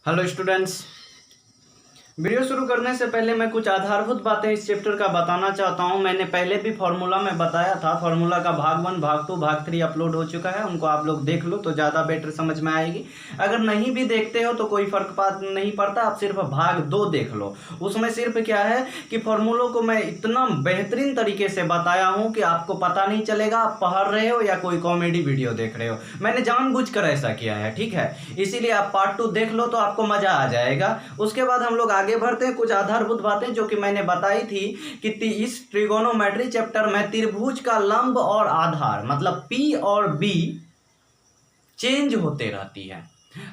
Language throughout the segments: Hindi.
Hello students. वीडियो शुरू करने से पहले मैं कुछ आधारभूत बातें इस चैप्टर का बताना चाहता हूं। मैंने पहले भी फार्मूला में बताया था। फार्मूला का भाग 1, भाग 2, भाग 3 अपलोड हो चुका है। उनको आप लोग देख लो तो ज़्यादा बेटर समझ में आएगी। अगर नहीं भी देखते हो तो कोई फर्क नहीं पड़ता, आप सिर्फ भाग 2 देख लो। उसमें सिर्फ क्या है कि फार्मूलों को मैं इतना बेहतरीन तरीके से बताया हूँ कि आपको पता नहीं चलेगा आप पढ़ रहे हो या कोई कॉमेडी वीडियो देख रहे हो। मैंने जानबूझकर ऐसा किया है, ठीक है। इसीलिए आप पार्ट 2 देख लो तो आपको मज़ा आ जाएगा। उसके बाद हम लोग आगे बढ़ते हैं। कुछ आधारभूत बातें जो कि मैंने बताई थी कि इस ट्रिगोनोमेट्री चैप्टर में त्रिभुज का लंब और आधार मतलब P और B चेंज होते रहती है।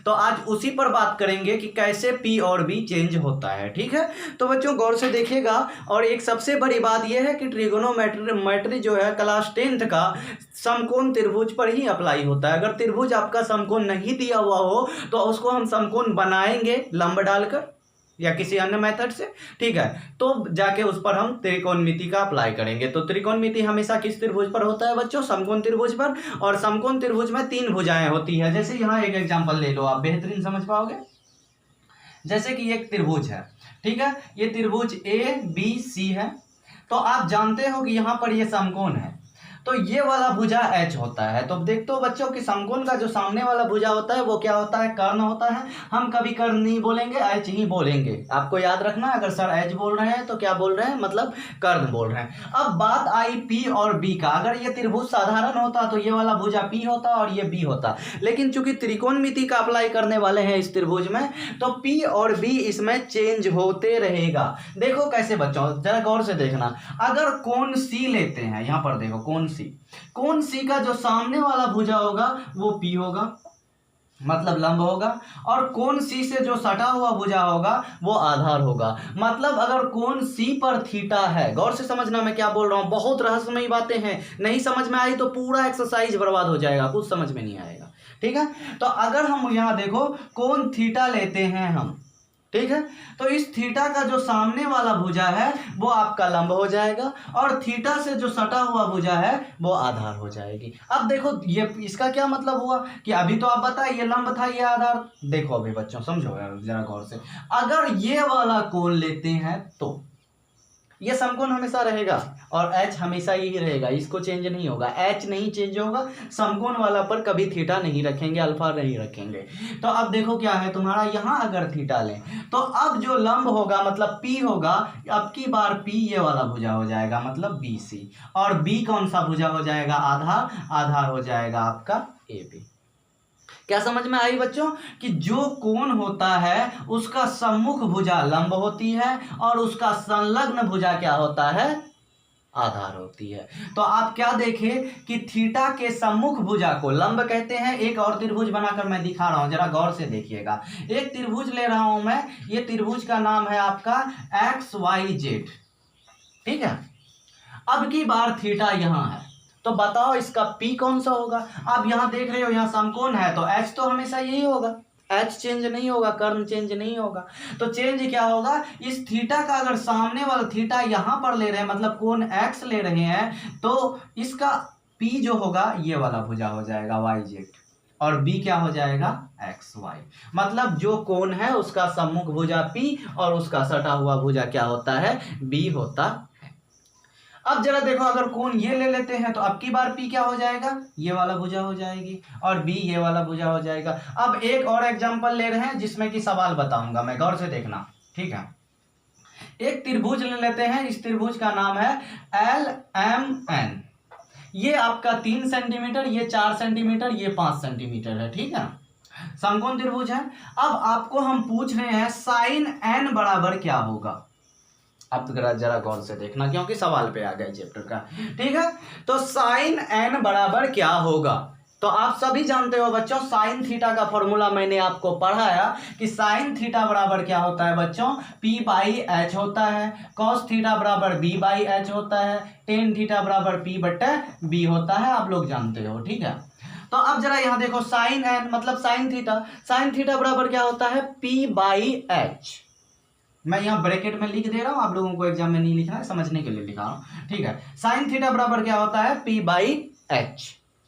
तो आज उसी पर बात करेंगे कि कैसे P और B चेंज होता है, ठीक है। तो बच्चों गौर से देखिएगा। और एक सबसे बड़ी बात यह है कि ट्रिगोनोमेट्री जो है क्लास 10th का समकोण त्रिभुज पर ही अप्लाई होता है। अगर त्रिभुज आपका समकोण नहीं दिया हुआ हो तो उसको हम समकोण बनाएंगे लंब डालकर या किसी अन्य मेथड से, ठीक है। तो जाके उस पर हम त्रिकोणमिति का अप्लाई करेंगे। तो त्रिकोणमिति हमेशा किस त्रिभुज पर होता है बच्चों? समकोण त्रिभुज पर। और समकोण त्रिभुज में 3 भुजाएं होती है। जैसे यहाँ एक एग्जांपल ले लो, आप बेहतरीन समझ पाओगे। जैसे कि एक त्रिभुज है, ठीक है। ये त्रिभुज ABC है। तो आप जानते हो कि यहाँ पर ये समकोण है, तो ये वाला भुजा H होता है। तो देखते हो बच्चों कि समकोण का जो सामने वाला भुजा होता है वो क्या होता है? कर्ण होता है। हम कभी कर्ण नहीं बोलेंगे, H ही बोलेंगे। आपको याद रखना, अगर सर H बोल रहे हैं तो क्या बोल रहे हैं? मतलब कर्ण बोल रहे हैं। अब बात आई P और B का। अगर ये त्रिभुज साधारण होता तो ये वाला भुजा P होता और ये B होता, लेकिन चूंकि त्रिकोणमिति का अप्लाई करने वाले हैं इस त्रिभुज में, तो P और B इसमें चेंज होते रहेगा। देखो कैसे बच्चों, जरा गौर से देखना। अगर कोण C लेते हैं, यहां पर देखो कोण C का जो सामने वाला भुजा होगा वो P होगा, मतलब लंब होगा। और कोण C से जो सटा हुआ भुजा होगा वो आधार होगा। मतलब अगर कोण C पर थीटा है, गौर से समझना मैं क्या बोल रहा हूं, बहुत रहस्यमयी बातें हैं। नहीं समझ में आई तो पूरा एक्सरसाइज बर्बाद हो जाएगा, कुछ समझ में नहीं आएगा, ठीक है। तो अगर हम यहां देखो कोण थीटा लेते हैं हम, ठीक है, तो इस थीटा का जो सामने वाला भुजा है वो आपका लंब हो जाएगा और थीटा से जो सटा हुआ भुजा है वो आधार हो जाएगी। अब देखो ये इसका क्या मतलब हुआ कि अभी तो आप बताए ये लंब था ये आधार। देखो अभी बच्चों समझो जरा गौर से, अगर ये वाला कोण लेते हैं तो ये समकोण हमेशा रहेगा और H हमेशा यही रहेगा, इसको चेंज नहीं होगा। H नहीं चेंज होगा, समकोण वाला पर कभी थीटा नहीं रखेंगे, अल्फा नहीं रखेंगे। तो अब देखो क्या है तुम्हारा, यहां अगर थीटा लें तो अब जो लंब होगा मतलब P होगा, अब की बार P ये वाला भुजा हो जाएगा मतलब BC। और B कौन सा भुजा हो जाएगा? आधार हो जाएगा आपका AB। क्या समझ में आई बच्चों कि जो कोण होता है उसका सम्मुख भुजा लंब होती है और उसका संलग्न भुजा क्या होता है? आधार होती है। तो आप क्या देखें कि थीटा के सम्मुख भुजा को लंब कहते हैं। एक और त्रिभुज बनाकर मैं दिखा रहा हूं, जरा गौर से देखिएगा। एक त्रिभुज ले रहा हूं मैं, ये त्रिभुज का नाम है आपका XYZ, ठीक है। अब की बार थीटा यहां है, तो बताओ इसका P कौन सा होगा? आप यहां देख रहे हो यहां समकोण है तो H तो हमेशा यही होगा, H चेंज नहीं होगा, कर्ण चेंज नहीं होगा। तो चेंज क्या होगा? इस थीटा का अगर सामने वाला थीटा यहां पर ले रहे हैं मतलब कोण X ले रहे हैं, तो इसका P जो होगा ये वाला भुजा हो जाएगा YZ और B क्या हो जाएगा? XY। मतलब जो कोण है उसका सम्मुख भुजा P और उसका सटा हुआ भुजा क्या होता है? B होता है। अब जरा देखो, अगर कोण ये ले लेते हैं तो अब की बार P क्या हो जाएगा? ये वाला भुजा हो जाएगी और B ये वाला भुजा हो जाएगा। अब एक और एग्जांपल ले रहे हैं जिसमें कि सवाल बताऊंगा मैं, गौर से देखना, ठीक है। एक त्रिभुज ले लेते हैं, इस त्रिभुज का नाम है LMN। ये आपका 3 सेंटीमीटर, ये 4 सेंटीमीटर, ये 5 सेंटीमीटर है, ठीक है। समकोण त्रिभुज है। अब आपको हम पूछ रहे हैं साइन n बराबर क्या होगा। अब तो जरा गौर से देखना क्योंकि सवाल पे आ गए चैप्टर का, ठीक है। तो साइन n बराबर क्या होगा? तो आप सभी जानते हो बच्चों, साइन थीटा का फॉर्मूला मैंने आपको पढ़ाया कि साइन थीटा बराबर क्या होता है बच्चों? P/H होता है। कॉस थीटा बराबर B/H होता है। टेन थीटा बराबर P/B होता है, आप लोग जानते हो, ठीक है। तो अब जरा यहां देखो, साइन n मतलब साइन थीटा बराबर क्या होता है? P/H। मैं यहाँ ब्रैकेट में लिख दे रहा हूं, आप लोगों को एग्जाम में नहीं लिखना है, समझने के लिए लिखा हूं, ठीक है। साइन थीटा बराबर क्या होता है? P/H।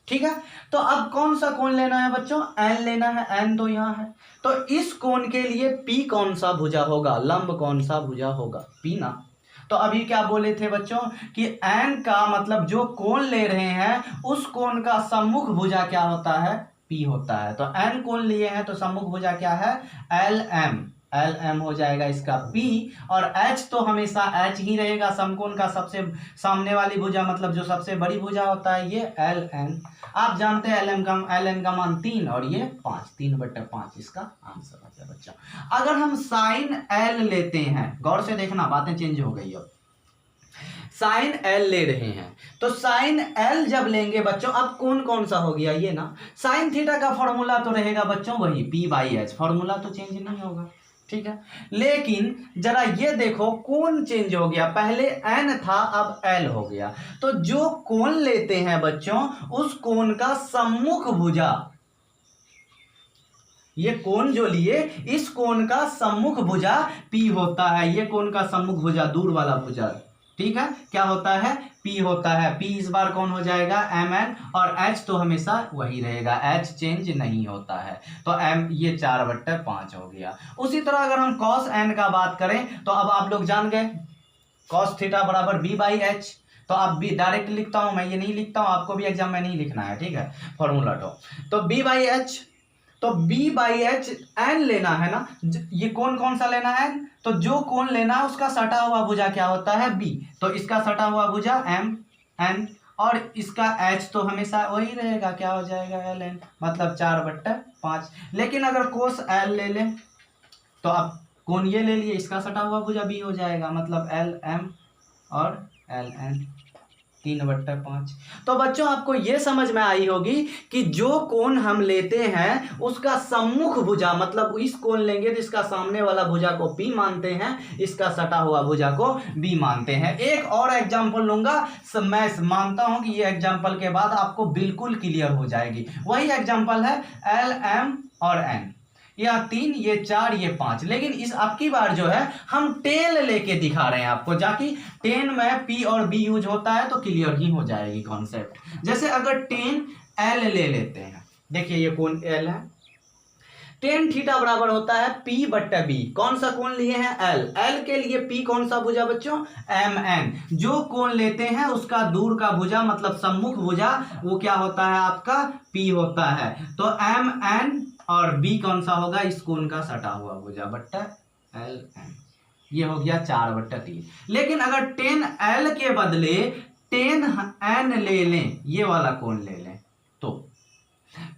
ठीक है। तो अब कौन सा कोण लेना है बच्चों, एन लेना है, एन तो यहाँ है। तो इस कोण के लिए पी कौन सा भुजा होगा, लंब कौन सा भुजा होगा, पी ना। तो अभी क्या बोले थे बच्चों कि एन का मतलब जो कोण ले रहे हैं उस कोण का सम्मुख भुजा क्या होता है, पी होता है। तो एन कोण लिए हैं तो सम्मुख भुजा क्या है, एल एम, एल एम हो जाएगा इसका पी। और एच तो हमेशा एच ही रहेगा, समकोण का सबसे सामने वाली भुजा मतलब जो सबसे बड़ी भुजा होता है ये एल एन। आप जानते हैं एल एन का मान 3 और ये 5, 3/5 इसका आंसर है बच्चों। अगर हम साइन एल लेते हैं, गौर से देखना बातें चेंज हो गई हो, साइन एल ले रहे हैं तो साइन एल जब लेंगे बच्चों, अब कोण कौन सा हो गया ये ना, साइन थीटा का फॉर्मूला तो रहेगा बच्चों वही p/h, फॉर्मूला तो चेंज नहीं होगा, ठीक है। लेकिन जरा ये देखो कोण चेंज हो गया, पहले n था अब l हो गया। तो जो कोण लेते हैं बच्चों उस कोण का सम्मुख भुजा, ये कोण जो लिए इस कोण का सम्मुख भुजा p होता है, ये कोण का सम्मुख भुजा दूर वाला भुजा, ठीक है, क्या होता है, P होता है। P इस बार कौन हो जाएगा, mn, और H तो हमेशा वही रहेगा, H चेंज नहीं होता है। तो m ये 4/5 हो गया। उसी तरह अगर हम cos n का बात करें तो अब आप लोग जान गए cos थीटा बराबर b/h। तो अब भी डायरेक्ट लिखता हूं मैं, ये नहीं लिखता हूं, आपको भी एग्जाम में नहीं लिखना है, ठीक है, फॉर्मूला तो b/h, तो b/h n लेना है ना, ये कौन सा लेना है, तो जो कोण लेना है उसका सटा हुआ भुजा क्या होता है, b। तो इसका सटा हुआ भुजा m n, और इसका h तो हमेशा वही रहेगा, क्या हो जाएगा l n, मतलब 4/5। लेकिन अगर कोस l ले लें तो अब कोण ये ले लिए, इसका सटा हुआ भुजा b हो जाएगा, मतलब l m और l n 3/5। तो बच्चों आपको यह समझ में आई होगी कि जो कोण हम लेते हैं उसका सम्मुख भुजा, मतलब इस कोण लेंगे तो इसका सामने वाला भुजा को P मानते हैं, इसका सटा हुआ भुजा को B मानते हैं। एक और एग्जांपल लूंगा, मैं मानता हूं कि ये एग्जांपल के बाद आपको बिल्कुल क्लियर हो जाएगी। वही एग्जांपल है L M और N, यह 3 ये 4 ये 5। लेकिन इस अब की बार जो है हम टेन लेके दिखा रहे हैं आपको, जाकि टेन में P और B यूज होता है तो क्लियर ही हो जाएगी कॉन्सेप्ट। जैसे अगर टेन L ले लेते हैं, देखिए ये कोण L है, टेन थीटा बराबर होता है P/B। कौन सा कोण लिए हैं, L, L के लिए P कौन सा भुजा बच्चों, MN। जो कोण लेते हैं उसका दूर का भुजा मतलब सम्मुख भुजा वो क्या होता है आपका, P होता है। तो MN और B कौन सा होगा, इस कोण का सटा हुआ भुजा बट्टा LN, ये हो गया 4/3। लेकिन अगर 10L के बदले 10N ले लें, ये वाला कोण ले लें, तो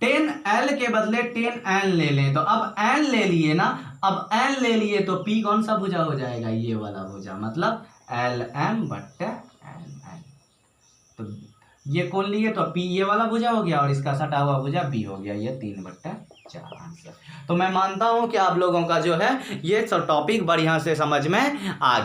10L के बदले 10N ले लें, तो अब N ले लिए ना, अब N ले लिए तो P कौन सा भुजा हो जाएगा, ये वाला भुजा, मतलब LM/LN। तो ये कौन लिए तो P ये वाला भुजा हो गया और इसका सटा हुआ भुजा B हो गया, ये 3/4 आंसर। तो मैं मानता हूं कि आप लोगों का जो है ये सब टॉपिक बढ़िया से समझ में आ गए।